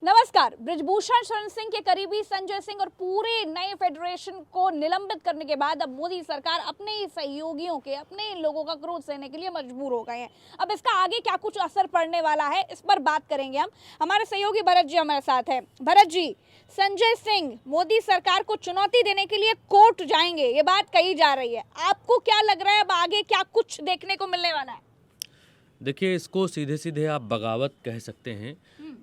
नमस्कार। ब्रिजभूषण शरण सिंह के करीबी संजय सिंह और पूरे नए फेडरेशन को निलंबित करने के बाद अब मोदी सरकार अपने ही सहयोगियों के, अपने लोगों का क्रोध सहने के लिए मजबूर हो गए हैं। अब इसका आगे क्या कुछ असर पड़ने वाला है, इस पर बात करेंगे हम। हमारे सहयोगी भरत जी हमारे साथ हैं। भरत जी, संजय सिंह मोदी सरकार को चुनौती देने के लिए कोर्ट जाएंगे, ये बात कही जा रही है। आपको क्या लग रहा है, अब आगे क्या कुछ देखने को मिलने वाला है? देखिए, इसको सीधे सीधे आप बगावत कह सकते हैं।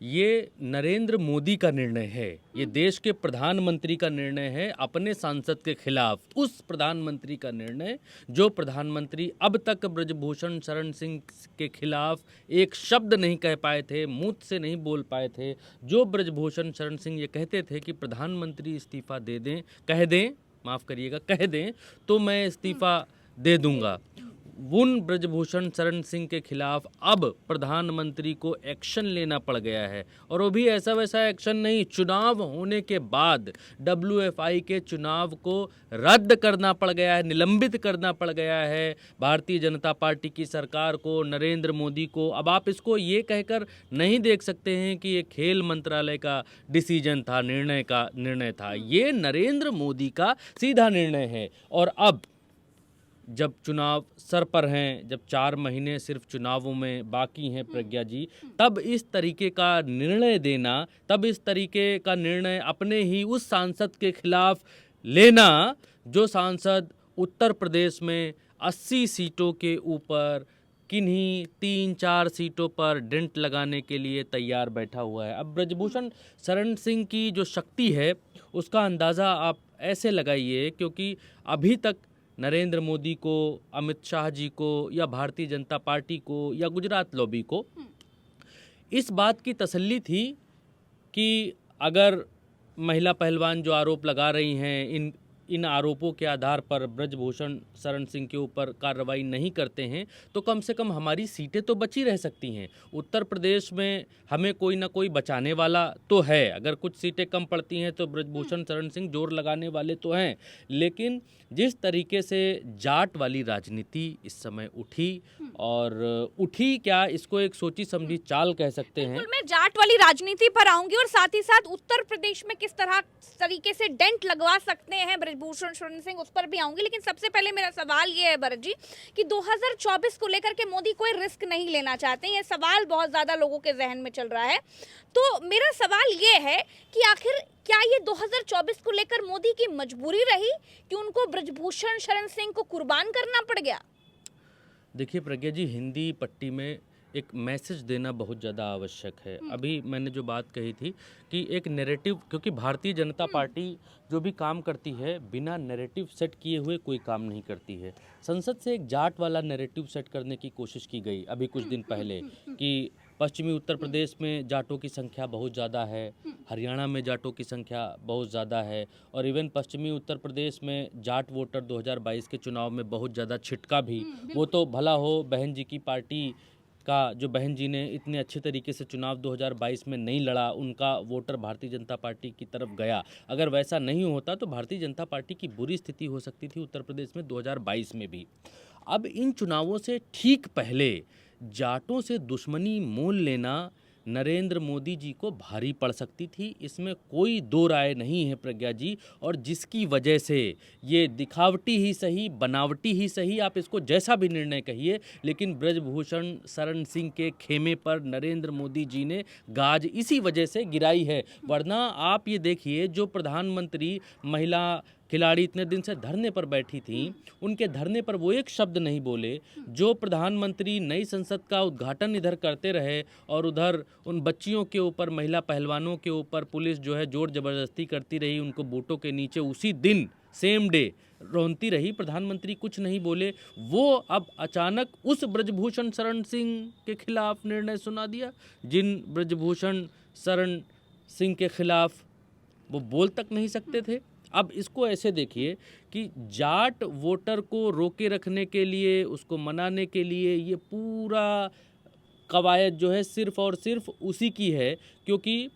ये नरेंद्र मोदी का निर्णय है, ये देश के प्रधानमंत्री का निर्णय है अपने सांसद के खिलाफ। उस प्रधानमंत्री का निर्णय जो प्रधानमंत्री अब तक ब्रिजभूषण शरण सिंह के खिलाफ एक शब्द नहीं कह पाए थे, मुंह से नहीं बोल पाए थे। जो ब्रिजभूषण शरण सिंह ये कहते थे कि प्रधानमंत्री इस्तीफा दे दें, कह दें, माफ़ करिएगा, कह दें तो मैं इस्तीफा दे दूंगा। उन ब्रिजभूषण शरण सिंह के खिलाफ अब प्रधानमंत्री को एक्शन लेना पड़ गया है, और वो भी ऐसा वैसा एक्शन नहीं। चुनाव होने के बाद WFI के चुनाव को रद्द करना पड़ गया है, निलंबित करना पड़ गया है भारतीय जनता पार्टी की सरकार को, नरेंद्र मोदी को। अब आप इसको ये कहकर नहीं देख सकते हैं कि ये खेल मंत्रालय का डिसीजन था, निर्णय था। ये नरेंद्र मोदी का सीधा निर्णय है। और अब जब चुनाव सर पर हैं, जब 4 महीने सिर्फ चुनावों में बाकी हैं प्रज्ञा जी, तब इस तरीके का निर्णय देना, तब इस तरीके का निर्णय अपने ही उस सांसद के खिलाफ लेना जो सांसद उत्तर प्रदेश में 80 सीटों के ऊपर किन्हीं 3-4 सीटों पर डेंट लगाने के लिए तैयार बैठा हुआ है। अब ब्रिजभूषण शरण सिंह की जो शक्ति है उसका अंदाज़ा आप ऐसे लगाइए, क्योंकि अभी तक नरेंद्र मोदी को, अमित शाह जी को, या भारतीय जनता पार्टी को, या गुजरात लॉबी को इस बात की तसल्ली थी कि अगर महिला पहलवान जो आरोप लगा रही हैं, इन आरोपों के आधार पर ब्रिजभूषण शरण सिंह के ऊपर कार्रवाई नहीं करते हैं तो कम से कम हमारी सीटें तो बची रह सकती हैं। उत्तर प्रदेश में हमें कोई ना कोई बचाने वाला तो है। अगर कुछ सीटें कम पड़ती हैं तो ब्रिजभूषण शरण सिंह जोर लगाने वाले तो हैं। लेकिन जिस तरीके से जाट वाली राजनीति इस समय उठी, और उठी क्या, इसको एक सोची समझी चाल कह सकते हैं। मैं जाट वाली राजनीति पर आऊंगी और साथ ही साथ उत्तर प्रदेश में किस तरीके से डेंट लगवा सकते हैं ब्रिजभूषण शरण सिंह, उस पर भी आऊंगी। लेकिन सबसे पहले मेरा सवाल ये है भरत जी कि 2024 को लेकर के मोदी कोई रिस्क नहीं लेना चाहते, ये सवाल बहुत ज्यादा लोगों के जहन में चल रहा है। तो मेरा सवाल ये है कि आखिर क्या ये 2024 को लेकर मोदी की मजबूरी रही कि उनको ब्रिजभूषण शरण सिंह को कुर्बान करना पड़ गया? देखिए प्रज्ञा जी, हिंदी पट्टी में एक मैसेज देना बहुत ज़्यादा आवश्यक है। अभी मैंने जो बात कही थी कि एक नैरेटिव, क्योंकि भारतीय जनता पार्टी जो भी काम करती है बिना नैरेटिव सेट किए हुए कोई काम नहीं करती है। संसद से एक जाट वाला नैरेटिव सेट करने की कोशिश की गई अभी कुछ दिन पहले कि पश्चिमी उत्तर प्रदेश में जाटों की संख्या बहुत ज़्यादा है, हरियाणा में जाटों की संख्या बहुत ज़्यादा है, और इवन पश्चिमी उत्तर प्रदेश में जाट वोटर 2022 के चुनाव में बहुत ज़्यादा छिटका भी। वो तो भला हो बहन जी की पार्टी का, जो बहन जी ने इतने अच्छे तरीके से चुनाव 2022 में नहीं लड़ा, उनका वोटर भारतीय जनता पार्टी की तरफ गया। अगर वैसा नहीं होता तो भारतीय जनता पार्टी की बुरी स्थिति हो सकती थी उत्तर प्रदेश में 2022 में भी। अब इन चुनावों से ठीक पहले जाटों से दुश्मनी मोल लेना नरेंद्र मोदी जी को भारी पड़ सकती थी, इसमें कोई दो राय नहीं है प्रज्ञा जी। और जिसकी वजह से ये दिखावटी ही सही, बनावटी ही सही, आप इसको जैसा भी निर्णय कहिए, लेकिन ब्रिजभूषण शरण सिंह के खेमे पर नरेंद्र मोदी जी ने गाज इसी वजह से गिराई है। वरना आप ये देखिए, जो प्रधानमंत्री महिला खिलाड़ी इतने दिन से धरने पर बैठी थी, उनके धरने पर वो एक शब्द नहीं बोले। जो प्रधानमंत्री नई संसद का उद्घाटन इधर करते रहे और उधर उन बच्चियों के ऊपर, महिला पहलवानों के ऊपर पुलिस जो है जोर जबरदस्ती करती रही, उनको बूटों के नीचे उसी दिन सेम डे रोनती रही, प्रधानमंत्री कुछ नहीं बोले। वो अब अचानक उस ब्रिजभूषण शरण सिंह के खिलाफ निर्णय सुना दिया जिन ब्रिजभूषण शरण सिंह के खिलाफ वो बोल तक नहीं सकते थे। अब इसको ऐसे देखिए कि जाट वोटर को रोके रखने के लिए, उसको मनाने के लिए ये पूरा कवायद जो है सिर्फ और सिर्फ उसी की है, क्योंकि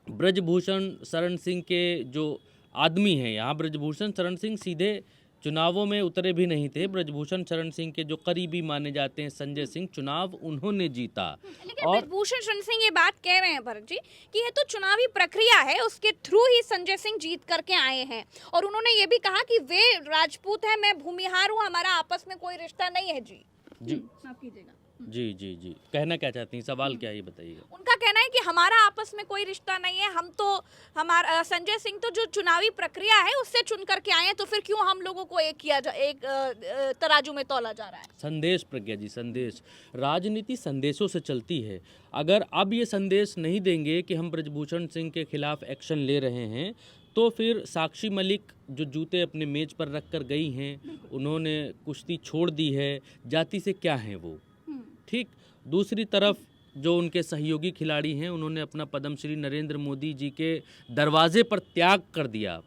ब्रिजभूषण शरण सिंह के जो आदमी हैं यहाँ, ब्रिजभूषण शरण सिंह सीधे चुनावों में उतरे भी नहीं थे। ब्रजभूषण शरण सिंह के जो करीबी माने जाते हैं संजय सिंह, चुनाव उन्होंने जीता। लेकिन ब्रजभूषण शरण सिंह ये बात कह रहे हैं भरत जी कि ये तो चुनावी प्रक्रिया है, उसके थ्रू ही संजय सिंह जीत करके आए हैं। और उन्होंने ये भी कहा कि वे राजपूत हैं, मैं भूमिहार हूँ, हमारा आपस में कोई रिश्ता नहीं है। जी आप कीजिएगा। जी कहना क्या चाहती हैं, सवाल क्या है ये बताइएगा। उनका कहना है कि हमारा आपस में कोई रिश्ता नहीं है, हम तो हमारा संजय सिंह तो जो चुनावी प्रक्रिया है उससे चुन करके आए हैं, तो फिर क्यों हम लोगों को एक तराजू में तौला जा रहा है। संदेश प्रज्ञा जी, संदेश, राजनीति संदेशों से चलती है। अगर अब ये संदेश नहीं देंगे कि हम ब्रजभूषण सिंह के खिलाफ एक्शन ले रहे हैं, तो फिर साक्षी मलिक जो जूते अपने मेज पर रख कर गई हैं, उन्होंने कुश्ती छोड़ दी है, जाति से क्या हैं वो, ठीक। दूसरी तरफ जो उनके सहयोगी खिलाड़ी हैं, उन्होंने अपना पद्मश्री नरेंद्र मोदी जी के दरवाजे पर त्याग कर दिया,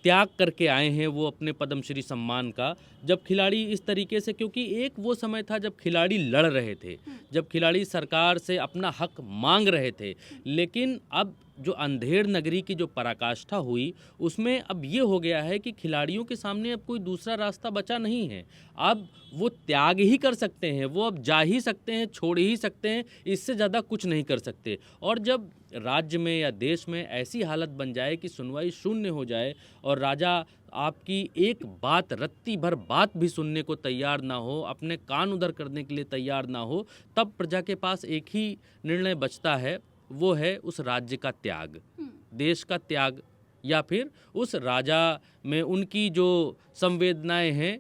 त्याग करके आए हैं वो अपने पद्मश्री सम्मान का। जब खिलाड़ी इस तरीके से, क्योंकि एक वो समय था जब खिलाड़ी लड़ रहे थे, जब खिलाड़ी सरकार से अपना हक मांग रहे थे, लेकिन अब जो अंधेर नगरी की जो पराकाष्ठा हुई, उसमें अब ये हो गया है कि खिलाड़ियों के सामने अब कोई दूसरा रास्ता बचा नहीं है। अब वो त्याग ही कर सकते हैं, वो अब जा ही सकते हैं, छोड़ ही सकते हैं, इससे ज़्यादा कुछ नहीं कर सकते। और जब राज्य में या देश में ऐसी हालत बन जाए कि सुनवाई शून्य हो जाए और राजा आपकी एक बात, रत्ती भर बात भी सुनने को तैयार ना हो, अपने कान उधर करने के लिए तैयार ना हो, तब प्रजा के पास एक ही निर्णय बचता है, वो है उस राज्य का त्याग, देश का त्याग, या फिर उस राजा में उनकी जो संवेदनाएं हैं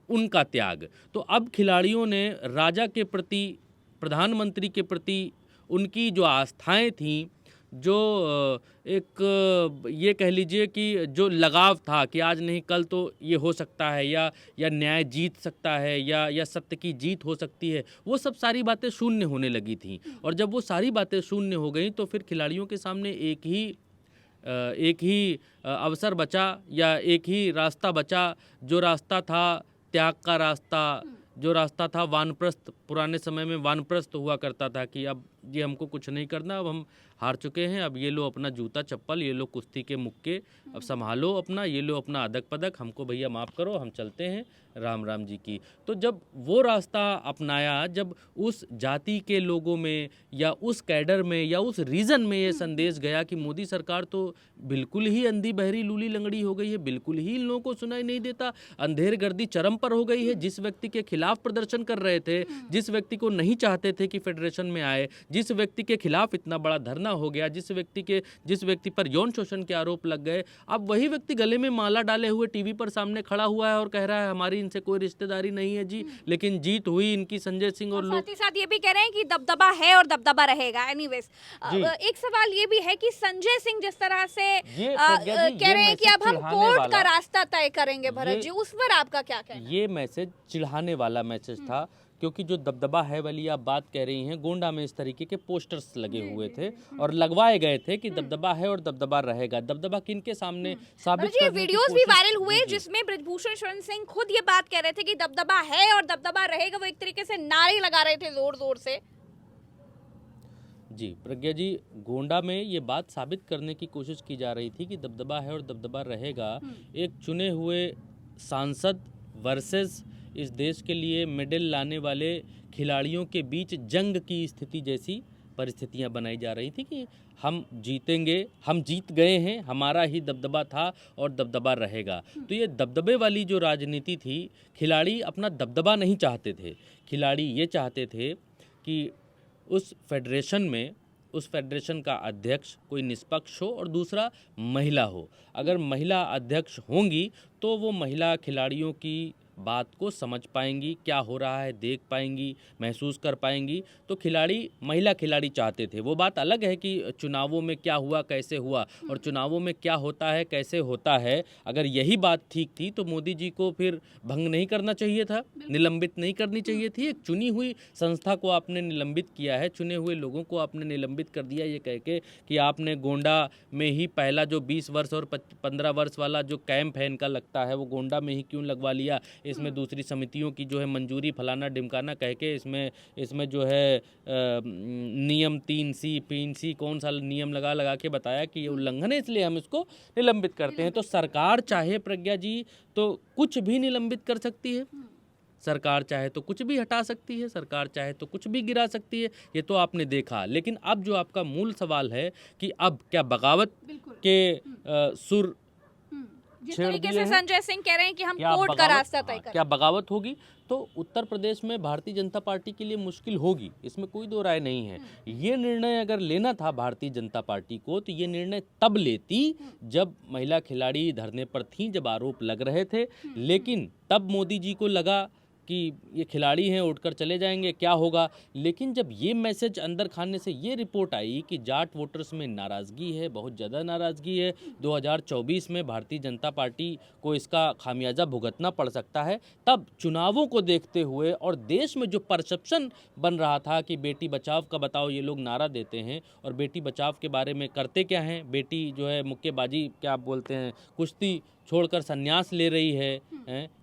उनका त्याग। तो अब खिलाड़ियों ने राजा के प्रति, प्रधानमंत्री के प्रति उनकी जो आस्थाएं थीं, जो एक ये कह लीजिए कि जो लगाव था कि आज नहीं कल तो ये हो सकता है, या न्याय जीत सकता है, या सत्य की जीत हो सकती है, वो सब सारी बातें शून्य होने लगी थीं। और जब वो सारी बातें शून्य हो गई तो फिर खिलाड़ियों के सामने एक ही अवसर बचा, या एक ही रास्ता बचा, जो रास्ता था त्याग का रास्ता, जो रास्ता था वानप्रस्थ। पुराने समय में वानप्रस्थ हुआ करता था कि अब ये हमको कुछ नहीं करना, अब हम हार चुके हैं, अब ये लो अपना जूता चप्पल, ये लो कुश्ती के मुक्के, अब संभालो अपना, ये लो अपना अदक पदक, हमको भैया माफ़ करो, हम चलते हैं राम राम जी की। तो जब वो रास्ता अपनाया, जब उस जाति के लोगों में या उस कैडर में या उस रीजन में ये संदेश गया कि मोदी सरकार तो बिल्कुल ही अंधी बहरी लूली लंगड़ी हो गई है, बिल्कुल ही इन लोगों को सुनाई नहीं देता, अंधेर गर्दी चरम पर हो गई है। जिस व्यक्ति के खिलाफ प्रदर्शन कर रहे थे, जिस व्यक्ति को नहीं चाहते थे कि फेडरेशन में आए, जिस व्यक्ति के खिलाफ इतना बड़ा धरना हो गया, जिस व्यक्ति पर यौन शोषण के आरोप लग गए, अब वही व्यक्ति गले में माला डाले हुए टीवी पर सामने खड़ा हुआ है और कह रहा है हमारी इनसे कोई रिश्तेदारी नहीं है जी, लेकिन जीत हुई इनकी संजय सिंह और लोग। साथ ही साथ ये भी कह रहे हैं कि दबदबा है और दबदबा रहेगा। एनीवेज, एक सवाल ये भी है कि संजय सिंह जिस तरह से कह रहे हैं कि अब हम कोर्ट का रास्ता तय करेंगे, भरत जी, उस पर आपका क्या कहना है? ये मैसेज चिढ़ाने वाला मैसेज था, क्योंकि जो दबदबा है वाली आप बात कह रही हैं, गोंडा में इस तरीके के पोस्टर्स लगे हुए थे और लगवाए गए थे कि दबदबा है और दबदबा रहेगा। दबदबा किनके सामने साबित करने की वीडियोस भी वायरल हुए जिसमें ब्रजभूषण शरण सिंह खुद ये बात कह रहे थे कि दबदबा है और दबदबा रहेगा, वो एक तरीके से नारे लगा रहे थे जोर जोर से। जी प्रज्ञा जी, गोंडा में ये बात साबित करने की कोशिश की जा रही थी कि दबदबा है और दबदबा रहेगा, एक चुने हुए सांसद वर्सेस इस देश के लिए मेडल लाने वाले खिलाड़ियों के बीच जंग की स्थिति जैसी परिस्थितियां बनाई जा रही थी कि हम जीतेंगे, हम जीत गए हैं, हमारा ही दबदबा था और दबदबा रहेगा। तो ये दबदबे वाली जो राजनीति थी, खिलाड़ी अपना दबदबा नहीं चाहते थे, खिलाड़ी ये चाहते थे कि उस फेडरेशन का अध्यक्ष कोई निष्पक्ष हो और दूसरा महिला हो। अगर महिला अध्यक्ष होंगी तो वो महिला खिलाड़ियों की बात को समझ पाएंगी, क्या हो रहा है देख पाएंगी, महसूस कर पाएंगी। तो महिला खिलाड़ी चाहते थे। वो बात अलग है कि चुनावों में क्या हुआ, कैसे हुआ, और चुनावों में क्या होता है, कैसे होता है। अगर यही बात ठीक थी तो मोदी जी को फिर भंग नहीं करना चाहिए था, निलंबित नहीं करनी चाहिए थी। एक चुनी हुई संस्था को आपने निलंबित किया है, चुने हुए लोगों को आपने निलंबित कर दिया, ये कह के कि आपने गोंडा में ही पहला जो 20 वर्ष और 15 वर्ष वाला जो कैंप है इनका लगता है, वो गोंडा में ही क्यों लगवा लिया। इसमें दूसरी समितियों की जो है मंजूरी फलाना ढिमकाना कह के इसमें जो है नियम 3C कौन सा नियम लगा लगा के बताया कि ये उल्लंघन है, इसलिए हम इसको निलंबित करते हैं। तो सरकार चाहे प्रज्ञा जी तो कुछ भी निलंबित कर सकती है, सरकार चाहे तो कुछ भी हटा सकती है, सरकार चाहे तो कुछ भी गिरा सकती है, ये तो आपने देखा। लेकिन अब जो आपका मूल सवाल है कि अब क्या बगावत के सुर जिस छेड़ तरीके दिए से हैं? संजय सिंह कह रहे हैं कि हम क्या कोर्ट का रास्ता तय करें। क्या बगावत होगी? तो उत्तर प्रदेश में भारतीय जनता पार्टी के लिए मुश्किल होगी, इसमें कोई दो राय नहीं है। ये निर्णय अगर लेना था भारतीय जनता पार्टी को तो ये निर्णय तब लेती जब महिला खिलाड़ी धरने पर थीं, जब आरोप लग रहे थे। लेकिन तब मोदी जी को लगा कि ये खिलाड़ी हैं, उठकर चले जाएंगे, क्या होगा। लेकिन जब ये मैसेज अंदर खाने से ये रिपोर्ट आई कि जाट वोटर्स में नाराज़गी है, बहुत ज़्यादा नाराज़गी है, 2024 में भारतीय जनता पार्टी को इसका खामियाजा भुगतना पड़ सकता है, तब चुनावों को देखते हुए और देश में जो परसेप्शन बन रहा था कि बेटी बचाओ का बताओ ये लोग नारा देते हैं और बेटी बचाओ के बारे में करते क्या हैं, बेटी जो है मुक्केबाजी क्या आप बोलते हैं कुश्ती छोड़कर संन्यास ले रही है,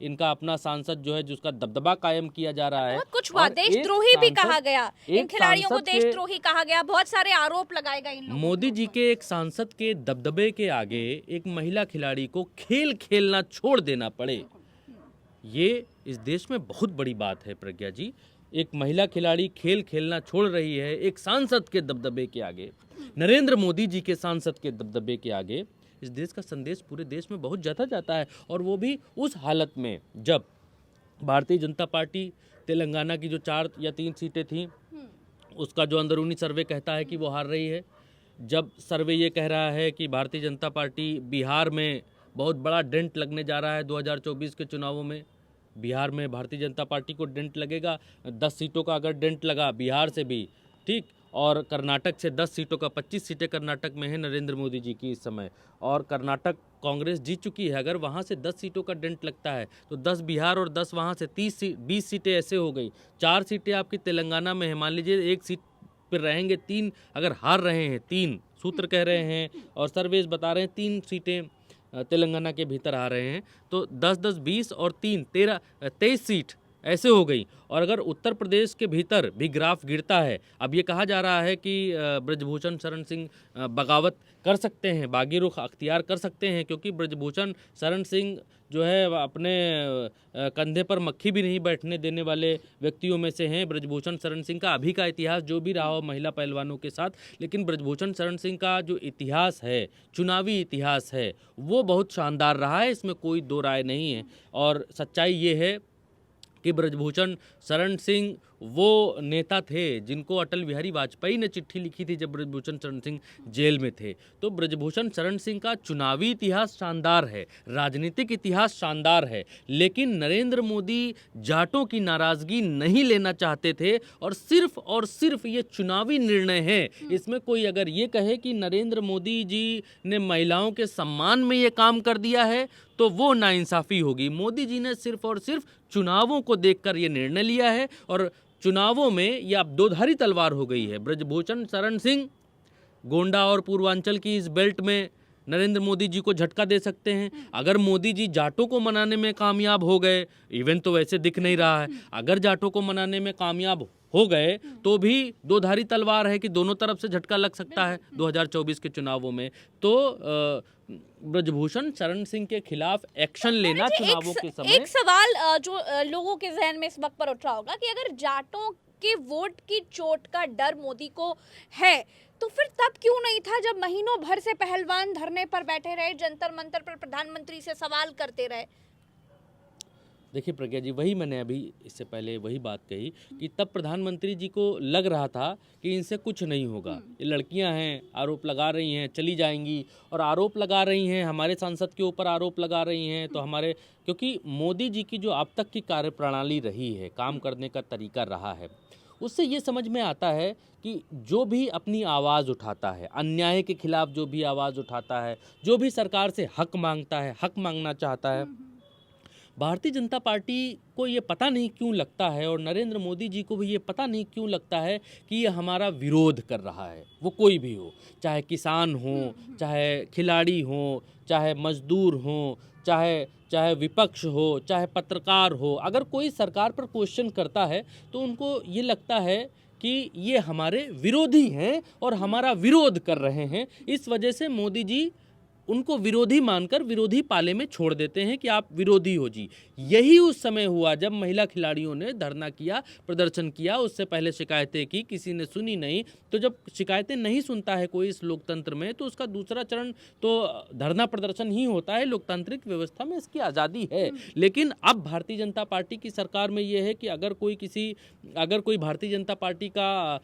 इनका अपना सांसद जो है जिसका दबदबा कायम किया जा रहा है। बहुत कुछ हुआ, और देशद्रोही भी सांसद- कहा गया, इन एक खिलाड़ियों को सांसद के- देशद्रोही कहा गया, बहुत सारे आरोप लगाए गए इन लोगों मोदी के जी ऊपर। के एक सांसद के दबदबे के आगे एक महिला खिलाड़ी को खेल खेलना छोड़ देना पड़े, ये इस देश में बहुत बड़ी बात है प्रज्ञा जी। एक महिला खिलाड़ी खेल खेलना छोड़ रही है एक सांसद के दबदबे के आगे, नरेंद्र मोदी जी के सांसद के दबदबे के आगे। इस देश का संदेश पूरे देश में बहुत ज़्यादा जाता है, और वो भी उस हालत में जब भारतीय जनता पार्टी तेलंगाना की जो 4 या 3 सीटें थीं उसका जो अंदरूनी सर्वे कहता है कि वो हार रही है, जब सर्वे ये कह रहा है कि भारतीय जनता पार्टी बिहार में बहुत बड़ा डेंट लगने जा रहा है 2024 के चुनावों में, बिहार में भारतीय जनता पार्टी को डेंट लगेगा, 10 सीटों का अगर डेंट लगा बिहार से भी ठीक, और कर्नाटक से 10 सीटों का 25 सीटें कर्नाटक में है नरेंद्र मोदी जी की इस समय, और कर्नाटक कांग्रेस जीत चुकी है। अगर वहाँ से 10 सीटों का डेंट लगता है तो 10 बिहार और 10 वहाँ से 20 सीटें ऐसे हो गई। 4 सीटें आपकी तेलंगाना में है, मान लीजिए 1 सीट पर रहेंगे, 3 अगर हार रहे हैं, 3 सूत्र कह रहे हैं और सर्वेज बता रहे हैं 3 सीटें तेलंगाना के भीतर आ रहे हैं, तो 10-10 20 और 3 13 23 सीट ऐसे हो गई। और अगर उत्तर प्रदेश के भीतर भी ग्राफ गिरता है, अब ये कहा जा रहा है कि ब्रजभूषण शरण सिंह बगावत कर सकते हैं, बागी रुख अख्तियार कर सकते हैं, क्योंकि ब्रजभूषण शरण सिंह जो है अपने कंधे पर मक्खी भी नहीं बैठने देने वाले व्यक्तियों में से हैं। ब्रजभूषण शरण सिंह का अभी का इतिहास जो भी रहा हो महिला पहलवानों के साथ, लेकिन ब्रजभूषण शरण सिंह का जो इतिहास है, चुनावी इतिहास है, वो बहुत शानदार रहा है, इसमें कोई दो राय नहीं है। और सच्चाई ये है कि ब्रजभूषण शरण सिंह वो नेता थे जिनको अटल बिहारी वाजपेयी ने चिट्ठी लिखी थी जब ब्रजभूषण शरण सिंह जेल में थे। तो ब्रजभूषण शरण सिंह का चुनावी इतिहास शानदार है, राजनीतिक इतिहास शानदार है, लेकिन नरेंद्र मोदी जाटों की नाराज़गी नहीं लेना चाहते थे, और सिर्फ ये चुनावी निर्णय है। इसमें कोई अगर ये कहे कि नरेंद्र मोदी जी ने महिलाओं के सम्मान में ये काम कर दिया है तो वो नाइंसाफ़ी होगी। मोदी जी ने सिर्फ और सिर्फ चुनावों को देखकर ये निर्णय लिया है, और चुनावों में ये अब दोधारी तलवार हो गई है। ब्रजभूषण शरण सिंह गोंडा और पूर्वांचल की इस बेल्ट में नरेंद्र मोदी जी को झटका दे सकते हैं। अगर मोदी जी जाटों को मनाने में कामयाब हो गए, इवेंट तो वैसे दिख नहीं रहा है, अगर जाटों को मनाने में कामयाब हो गए तो भी दोधारी तलवार है कि दोनों तरफ से झटका लग सकता है 2024 के चुनावों में। तो ब्रजभूषण शरण सिंह के खिलाफ एक्शन लेना चुनावों के समय। एक सवाल जो लोगों के जहन में इस वक्त पर उठ रहा होगा कि अगर जाटों के वोट की चोट का डर मोदी को है तो फिर तब क्यों नहीं था जब महीनों भर से पहलवान धरने पर बैठे रहे, जंतर मंतर पर प्रधानमंत्री से सवाल करते रहे। देखिए प्रज्ञा जी, वही मैंने अभी इससे पहले वही बात कही कि तब प्रधानमंत्री जी को लग रहा था कि इनसे कुछ नहीं होगा, ये लड़कियां हैं, आरोप लगा रही हैं, चली जाएंगी, और आरोप लगा रही हैं हमारे सांसद के ऊपर आरोप लगा रही हैं, तो हमारे, क्योंकि मोदी जी की जो अब तक की कार्यप्रणाली रही है, काम करने का तरीका रहा है, उससे ये समझ में आता है कि जो भी अपनी आवाज़ उठाता है, अन्याय के खिलाफ जो भी आवाज़ उठाता है, जो भी सरकार से हक मांगता है, हक मांगना चाहता है, भारतीय जनता पार्टी को ये पता नहीं क्यों लगता है और नरेंद्र मोदी जी को भी ये पता नहीं क्यों लगता है कि ये हमारा विरोध कर रहा है, वो कोई भी हो, चाहे किसान हो, चाहे खिलाड़ी हो, चाहे मजदूर हो, चाहे विपक्ष हो, चाहे पत्रकार हो। अगर कोई सरकार पर क्वेश्चन करता है तो उनको ये लगता है कि ये हमारे विरोधी हैं और हमारा विरोध कर रहे हैं। इस वजह से मोदी जी उनको विरोधी मानकर विरोधी पाले में छोड़ देते हैं कि आप विरोधी हो जी। यही उस समय हुआ जब महिला खिलाड़ियों ने धरना किया, प्रदर्शन किया। उससे पहले शिकायतें की, किसी ने सुनी नहीं। तो जब शिकायतें नहीं सुनता है कोई इस लोकतंत्र में, तो उसका दूसरा चरण तो धरना प्रदर्शन ही होता है। लोकतांत्रिक व्यवस्था में इसकी आज़ादी है। लेकिन अब भारतीय जनता पार्टी की सरकार में ये है कि अगर कोई भारतीय जनता पार्टी का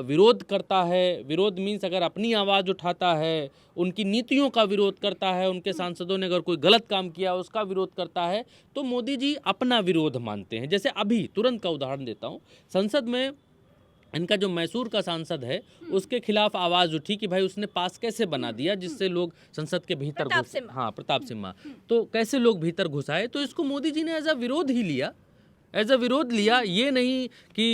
विरोध करता है, विरोध मीन्स अगर अपनी आवाज़ उठाता है, उनकी नीतियों का विरोध करता है, उनके सांसदों ने अगर कोई गलत काम किया उसका विरोध करता है, तो मोदी जी अपना विरोध मानते हैं। जैसे अभी तुरंत का उदाहरण देता हूँ, संसद में इनका जो मैसूर का सांसद है उसके खिलाफ आवाज़ उठी कि भाई उसने पास कैसे बना दिया जिससे लोग संसद के भीतर प्रताप सिम्हा, तो कैसे लोग भीतर घुस आए। तो इसको मोदी जी ने एज अ विरोध लिया। ये नहीं कि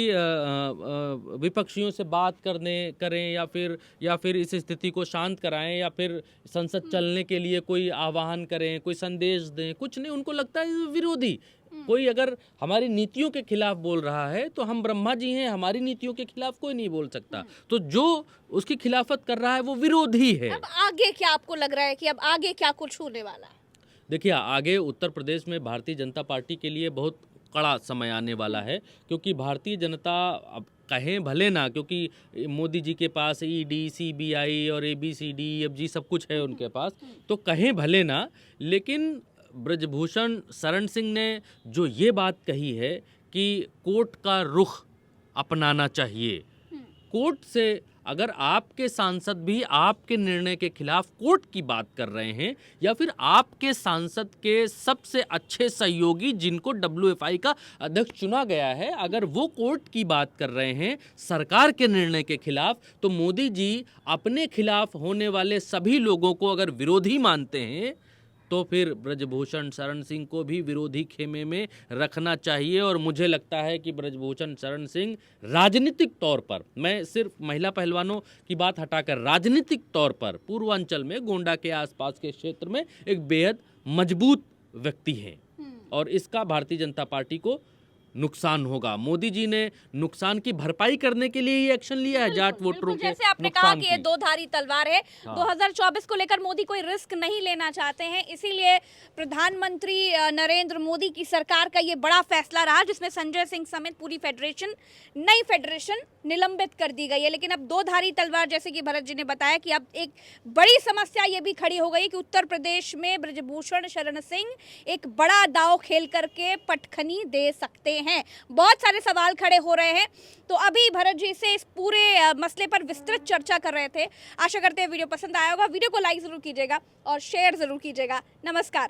विपक्षियों से बात करें या फिर इस स्थिति को शांत कराएं या फिर संसद चलने के लिए कोई आह्वान करें, कोई संदेश दें, कुछ नहीं। उनको लगता है विरोधी कोई अगर हमारी नीतियों के खिलाफ बोल रहा है तो हम ब्रह्मा जी हैं, हमारी नीतियों के खिलाफ कोई नहीं बोल सकता। तो जो उसकी खिलाफत कर रहा है वो विरोधी है। अब आगे क्या आपको लग रहा है कि अब आगे क्या कुछ होने वाला है? देखिए, आगे उत्तर प्रदेश में भारतीय जनता पार्टी के लिए बहुत कड़ा समय आने वाला है, क्योंकि भारतीय जनता, अब कहें भले ना, क्योंकि मोदी जी के पास ईडी, सीबीआई और ABCD EFG सब कुछ है उनके पास, तो कहें भले ना, लेकिन ब्रजभूषण शरण सिंह ने जो ये बात कही है कि कोर्ट का रुख अपनाना चाहिए, कोर्ट से अगर आपके सांसद भी आपके निर्णय के खिलाफ कोर्ट की बात कर रहे हैं या फिर आपके सांसद के सबसे अच्छे सहयोगी जिनको WFI का अध्यक्ष चुना गया है, अगर वो कोर्ट की बात कर रहे हैं सरकार के निर्णय के खिलाफ, तो मोदी जी अपने खिलाफ होने वाले सभी लोगों को अगर विरोधी मानते हैं तो फिर ब्रजभूषण शरण सिंह को भी विरोधी खेमे में रखना चाहिए। और मुझे लगता है कि ब्रजभूषण शरण सिंह राजनीतिक तौर पर, मैं सिर्फ महिला पहलवानों की बात हटाकर राजनीतिक तौर पर पूर्वांचल में गोंडा के आसपास के क्षेत्र में एक बेहद मजबूत व्यक्ति हैं और इसका भारतीय जनता पार्टी को नुकसान होगा। मोदी जी ने नुकसान की भरपाई करने के लिए ये एक्शन लिया है जाट वोटरों के जैसे आपने कहा कि ये दो धारी तलवार है। 2024 को लेकर मोदी कोई रिस्क नहीं लेना चाहते हैं, इसीलिए प्रधानमंत्री नरेंद्र मोदी की सरकार का ये बड़ा फैसला रहा जिसमें संजय सिंह समेत पूरी नई फेडरेशन निलंबित कर दी गई है। लेकिन अब दो धारी तलवार, जैसे कि भरत जी ने बताया कि अब एक बड़ी समस्या ये भी खड़ी हो गई कि उत्तर प्रदेश में ब्रजभूषण शरण सिंह एक बड़ा दांव खेल करके पटखनी दे सकते हैं। बहुत सारे सवाल खड़े हो रहे हैं। तो अभी भरत जी से इस पूरे मसले पर विस्तृत चर्चा कर रहे थे। आशा करते हैं वीडियो पसंद आया होगा। वीडियो को लाइक जरूर कीजिएगा और शेयर जरूर कीजिएगा। नमस्कार।